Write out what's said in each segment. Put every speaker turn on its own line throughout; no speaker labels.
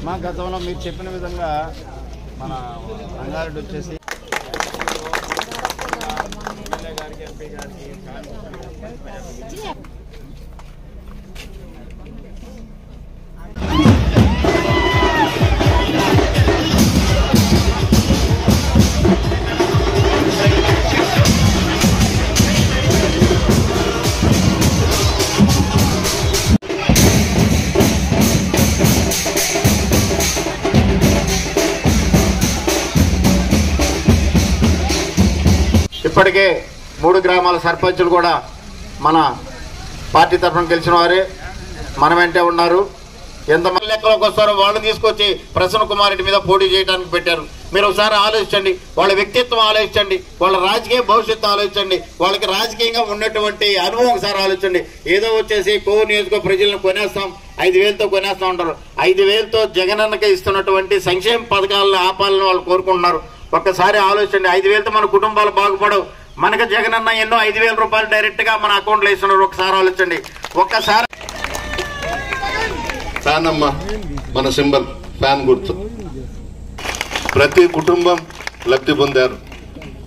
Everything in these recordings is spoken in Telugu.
మా గతంలో మీరు చెప్పిన విధంగా మన రంగారెడ్డి వచ్చేసి ఎమ్మెల్యే గారికి ఎంపీ గారికి ఇప్పటికే 3 గ్రామాల సర్పంచులు కూడా మన పార్టీ తరఫున గెలిచిన వారే మన వెంటే ఉన్నారు. ఎంతమంది లెక్కలోకి వస్తారో వాళ్ళు తీసుకొచ్చి ప్రసన్న కుమార్ రెడ్డి మీద పోటీ చేయడానికి పెట్టారు. మీరు ఒకసారి ఆలోచించండి, వాళ్ళ వ్యక్తిత్వం ఆలోచించండి, వాళ్ళ రాజకీయ భవిష్యత్తు ఆలోచించండి, వాళ్ళకి రాజకీయంగా ఉన్నటువంటి అనుభవం ఒకసారి ఆలోచించండి. ఏదో వచ్చేసి కోవూరు నియోజకవర్గ ప్రజలను కొనేస్తాం, 5,000తో కొనేస్తా ఉంటారు. 5,000తో జగనన్నకి ఇస్తున్నటువంటి సంక్షేమ పథకాలను ఆపాలని వాళ్ళు కోరుకుంటున్నారు. ఒక్కసారి ఆలోచించండి. 5,000తో మన కుటుంబాలు బాగుపడవు. మనకి జగనన్న ఎన్నో 5,000 రూపాయలు డైరెక్ట్ గా మన అకౌంట్లో ఇస్తున్నారు. ఒకసారి ఆలోచించండి. ఒక్కసారి
ఫ్యాన్ అమ్మ, మన సింబల్ ఫ్యాన్ గుర్తు. ప్రతి కుటుంబం లబ్ధి పొందారు,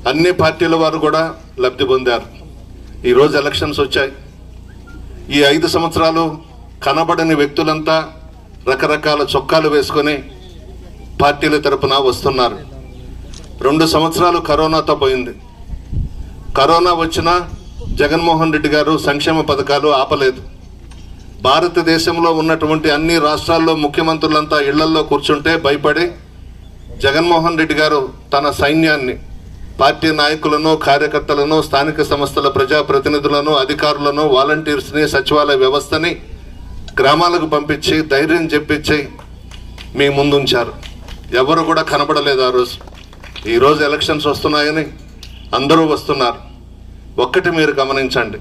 అన్ని పార్టీల వారు కూడా లబ్ధి పొందారు. ఈరోజు ఎలక్షన్స్ వచ్చాయి. ఈ 5 సంవత్సరాలు కనబడని వ్యక్తులంతా రకరకాల చొక్కాలు వేసుకొని పార్టీల తరపున వస్తున్నారు. 2 సంవత్సరాలు కరోనాతో పోయింది. కరోనా వచ్చినా జగన్మోహన్ రెడ్డి గారు సంక్షేమ పథకాలు ఆపలేదు. భారతదేశంలో ఉన్నటువంటి అన్ని రాష్ట్రాల్లో ముఖ్యమంత్రులంతా ఇళ్లల్లో కూర్చుంటే భయపడి జగన్మోహన్ రెడ్డి గారు తన సైన్యాన్ని, పార్టీ నాయకులను, కార్యకర్తలను, స్థానిక సంస్థల ప్రజాప్రతినిధులను, అధికారులను, వాలంటీర్స్ని, సచివాలయ వ్యవస్థని గ్రామాలకు పంపించి ధైర్యం చెప్పించి మీ ముందుంచారు. ఎవరు కూడా కనబడలేదు ఆ రోజు. ఈరోజు ఎలక్షన్స్ వస్తున్నాయని అందరూ వస్తున్నారు. ఒక్కటి మీరు గమనించండి,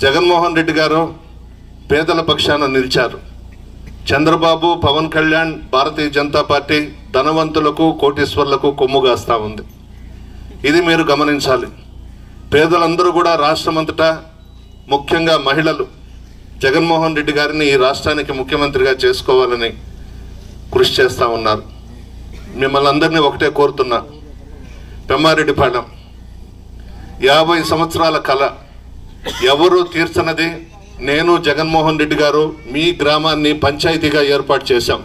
జగన్మోహన్ రెడ్డి గారు పేదల పక్షాన నిలిచారు. చంద్రబాబు, పవన్ కళ్యాణ్, భారతీయ జనతా పార్టీ ధనవంతులకు, కోటీశ్వర్లకు కొమ్ముగాస్తా ఉంది. ఇది మీరు గమనించాలి. పేదలందరూ కూడా రాష్ట్రమంతటా, ముఖ్యంగా మహిళలు, జగన్మోహన్ రెడ్డి గారిని ఈ రాష్ట్రానికి ముఖ్యమంత్రిగా చేసుకోవాలని కృషి చేస్తూ ఉన్నారు. మిమ్మల్ని అందరినీ ఒకటే కోరుతున్నా, పెమ్మారెడ్డిపాలెం 50 సంవత్సరాల కళ ఎవరు తీర్చనది. నేను, జగన్మోహన్ రెడ్డి గారు మీ గ్రామాన్ని పంచాయతీగా ఏర్పాటు చేశాం.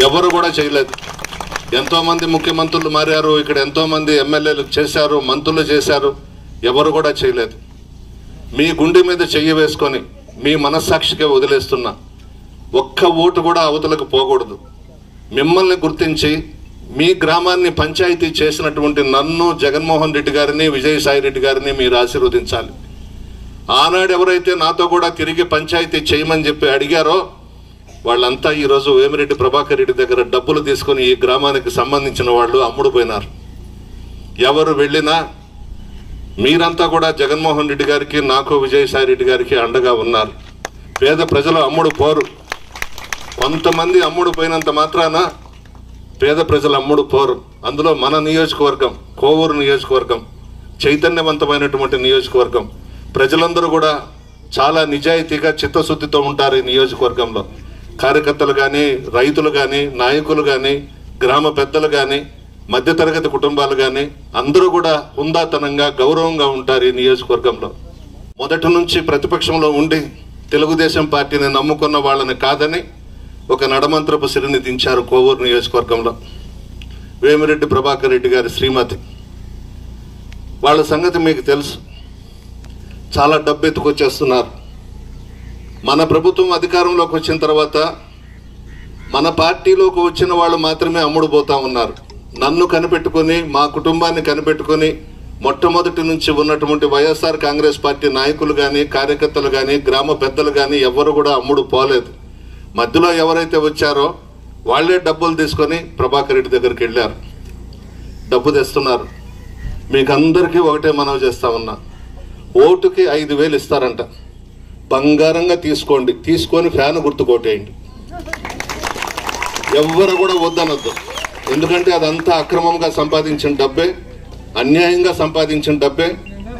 ఎవరు కూడా చేయలేదు. ఎంతోమంది ముఖ్యమంత్రులు మారారు, ఇక్కడ ఎంతోమంది ఎమ్మెల్యేలు చేశారు, మంత్రులు చేశారు. ఎవరు కూడా చేయలేదు. మీ గుండె మీద చెయ్యి వేసుకొని మీ మనస్సాక్షిగా వదిలేస్తున్నా. ఒక్క ఓటు కూడా అవతలకు పోకూడదు. మిమ్మల్ని గుర్తించి మీ గ్రామాన్ని పంచాయతీ చేసినటువంటి నన్ను, జగన్మోహన్ రెడ్డి గారిని, విజయసాయి రెడ్డి గారిని మీరు ఆశీర్వదించాలి. ఆనాడు ఎవరైతే నాతో కూడా తిరిగి పంచాయతీ చేయమని చెప్పి అడిగారో వాళ్ళంతా ఈరోజు వేమిరెడ్డి ప్రభాకర్ రెడ్డి దగ్గర డబ్బులు తీసుకొని ఈ గ్రామానికి సంబంధించిన వాళ్ళు అమ్ముడుపోయినారు. ఎవరు వెళ్ళినా మీరంతా కూడా జగన్మోహన్ రెడ్డి గారికి, నాకు, విజయసాయి రెడ్డి గారికి అండగా ఉన్నారు. పేద ప్రజలు అమ్ముడు పోరు. కొంతమంది అమ్ముడు పోయినంత మాత్రాన పేద ప్రజలు అమ్ముడు పోరు. అందులో మన నియోజకవర్గం, కోవూరు నియోజకవర్గం చైతన్యవంతమైనటువంటి నియోజకవర్గం. ప్రజలందరూ కూడా చాలా నిజాయితీగా, చిత్తశుద్ధితో ఉంటారు ఈ నియోజకవర్గంలో. కార్యకర్తలు కానీ, రైతులు కానీ, నాయకులు కానీ, గ్రామ పెద్దలు కానీ, మధ్యతరగతి కుటుంబాలు కానీ అందరూ కూడా హుందాతనంగా, గౌరవంగా ఉంటారు ఈ నియోజకవర్గంలో. మొదటి నుంచి ప్రతిపక్షంలో ఉండి తెలుగుదేశం పార్టీని నమ్ముకున్న వాళ్ళని కాదని ఒక నడమంత్రపు సిరిని దించారు కోవూరు నియోజకవర్గంలో. వేమిరెడ్డి ప్రభాకర్ రెడ్డి గారి శ్రీమతి వాళ్ళ సంగతి మీకు తెలుసు. చాలా డబ్బు ఎత్తుకొచ్చేస్తున్నారు. మన ప్రభుత్వం అధికారంలోకి వచ్చిన తర్వాత మన పార్టీలోకి వచ్చిన వాళ్ళు మాత్రమే అమ్ముడుపోతా ఉన్నారు. నన్ను కనిపెట్టుకొని, మా కుటుంబాన్ని కనిపెట్టుకొని మొట్టమొదటి నుంచి ఉన్నటువంటి వైఎస్ఆర్ కాంగ్రెస్ పార్టీ నాయకులు కానీ, కార్యకర్తలు కానీ, గ్రామ పెద్దలు కానీ ఎవరు కూడా అమ్ముడు పోలేదు. మధ్యలో ఎవరైతే వచ్చారో వాళ్లే డబ్బులు తీసుకొని ప్రభాకర్ రెడ్డి దగ్గరికి వెళ్ళారు, డబ్బు తెస్తున్నారు. మీకు అందరికీ ఒకటే మనవి చేస్తా ఉన్నా, ఓటుకి 5,000 ఇస్తారంట, బంగారంగా తీసుకోండి, తీసుకొని ఫ్యాన్ గుర్తు కొట్టేయండి. ఎవ్వరు కూడా వద్దనొద్దు. ఎందుకంటే అదంతా అక్రమంగా సంపాదించిన డబ్బే, అన్యాయంగా సంపాదించిన డబ్బే.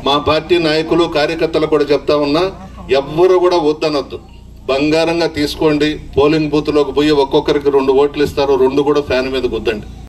మా పార్టీ నాయకులు, కార్యకర్తలు కూడా చెప్తా ఉన్నా, ఎవ్వరు కూడా వద్దనొద్దు, బంగారంగా తీసుకోండి. పోలింగ్ బూత్లోకి పోయి ఒక్కొక్కరికి 2 ఓట్లు ఇస్తారు, 2 కూడా ఫ్యాన్ మీద గుద్దండి.